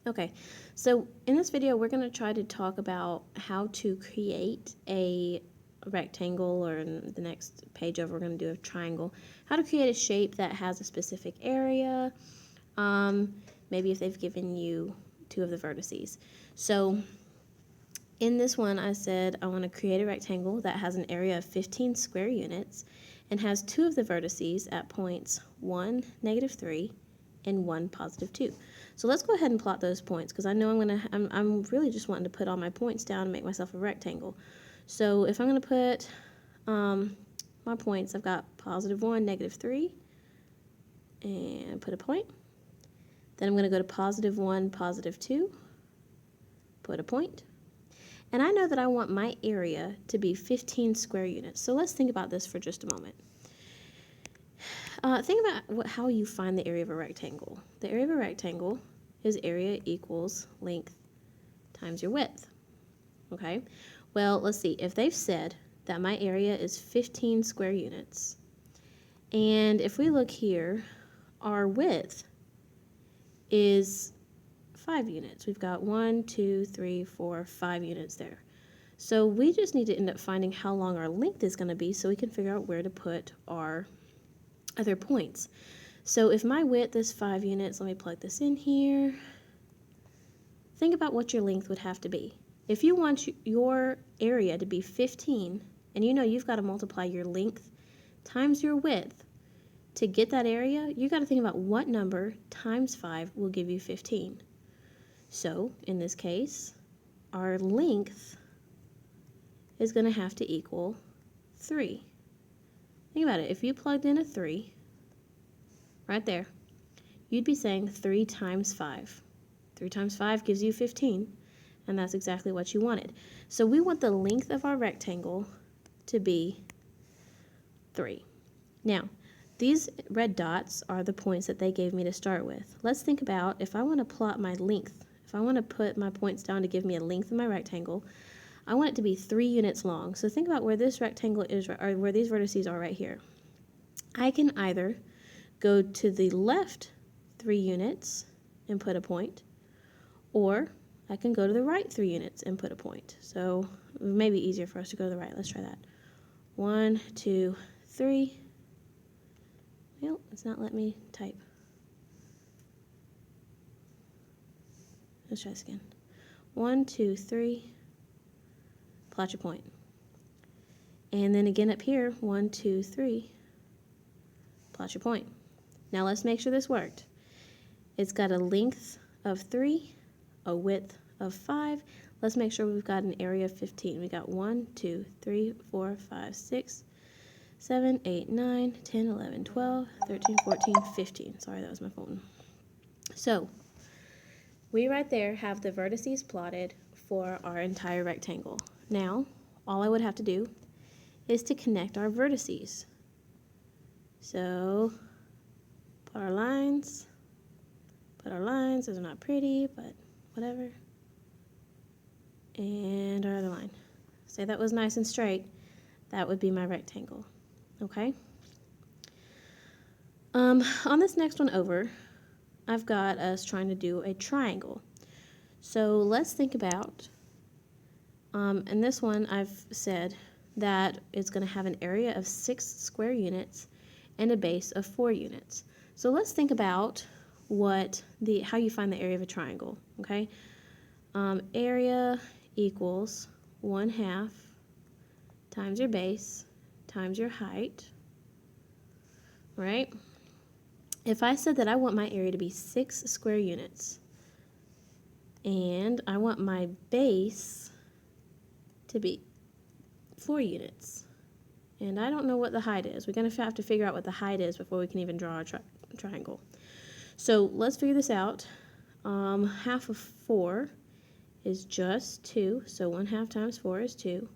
Okay, so in this video, we're going to try to talk about how to create a rectangle, or in the next page over, we're going to do a triangle. How to create a shape that has a specific area, maybe if they've given you two of the vertices. So in this one, I said I want to create a rectangle that has an area of 15 square units and has two of the vertices at points 1, -3, and 1, +2. So let's go ahead and plot those points, because I know I'm really just wanting to put all my points down and make myself a rectangle. So if I'm going to put my points, I've got +1, -3, and put a point. Then I'm going to go to +1, +2, put a point. And I know that I want my area to be 15 square units. So let's think about this for just a moment. Think about how you find the area of a rectangle. The area of a rectangle is area equals length times your width. Okay? Well, let's see. If they've said that my area is 15 square units, and if we look here, our width is 5 units. We've got 1, 2, 3, 4, 5 units there. So we just need to end up finding how long our length is going to be so we can figure out where to put our other points. So if my width is 5 units, let me plug this in here. Think about what your length would have to be. If you want your area to be 15, and you know you've got to multiply your length times your width to get that area, you got to think about what number times 5 will give you 15. So in this case, our length is going to have to equal 3. Think about it. If you plugged in a 3 right there, you'd be saying 3 times 5. 3 times 5 gives you 15, and that's exactly what you wanted. So we want the length of our rectangle to be 3. Now, these red dots are the points that they gave me to start with. Let's think about if I want to plot my length. If I want to put my points down to give me a length of my rectangle, I want it to be 3 units long. So think about where this rectangle is, or where these vertices are right here. I can either go to the left 3 units and put a point, or I can go to the right 3 units and put a point. So it may be easier for us to go to the right. Let's try that. 1, 2, 3. Well, it's not letting me type. Let's try this again. 1, 2, 3. Plot your point. And then again up here, 1, 2, 3. Plot your point. Now let's make sure this worked. It's got a length of 3, a width of 5. Let's make sure we've got an area of 15. We got 1, 2, 3, 4, 5, 6, 7, 8, 9, 10, 11, 12, 13, 14, 15. Sorry, that was my phone. So we right there have the vertices plotted for our entire rectangle. Now, all I would have to do is to connect our vertices. So put our lines. Those are not pretty, but whatever. And our other line. Say that was nice and straight. That would be my rectangle. Okay? On this next one over, I've got us trying to do a triangle. So let's think about, in this one I've said that it's going to have an area of 6 square units and a base of 4 units. So let's think about how you find the area of a triangle, okay? Area equals 1/2 times your base times your height, right? If I said that I want my area to be 6 square units and I want my base to be 4 units, and I don't know what the height is. We're going to have to figure out what the height is before we can even draw our triangle. So let's figure this out. 1/2 of 4 is just 2, so 1/2 times 4 is 2.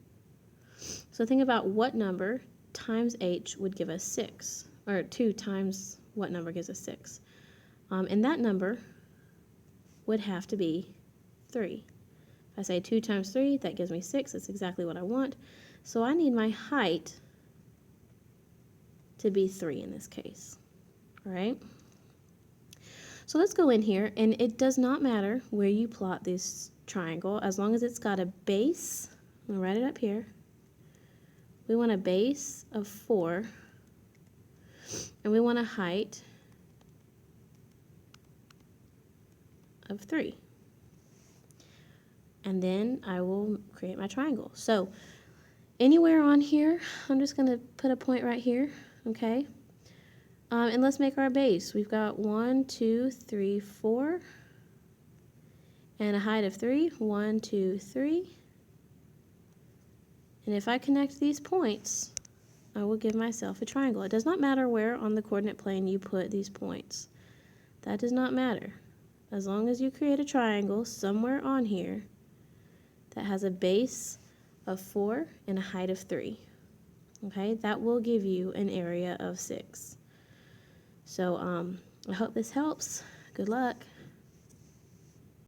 So think about what number times h would give us 6, or 2 times what number gives us 6. And that number would have to be 3. If I say 2 times 3, that gives me 6. That's exactly what I want. So I need my height to be 3 in this case, all right? So let's go in here, and it does not matter where you plot this triangle as long as it's got a base. I'm going to write it up here. We want a base of 4, and we want a height of 3. And then I will create my triangle. So anywhere on here, I'm just going to put a point right here, okay? And let's make our base. We've got 1, 2, 3, 4, and a height of 3. 1, 2, 3. And if I connect these points, I will give myself a triangle. It does not matter where on the coordinate plane you put these points. That does not matter. As long as you create a triangle somewhere on here that has a base of 4 and a height of 3. Okay, that will give you an area of 6. So I hope this helps. Good luck.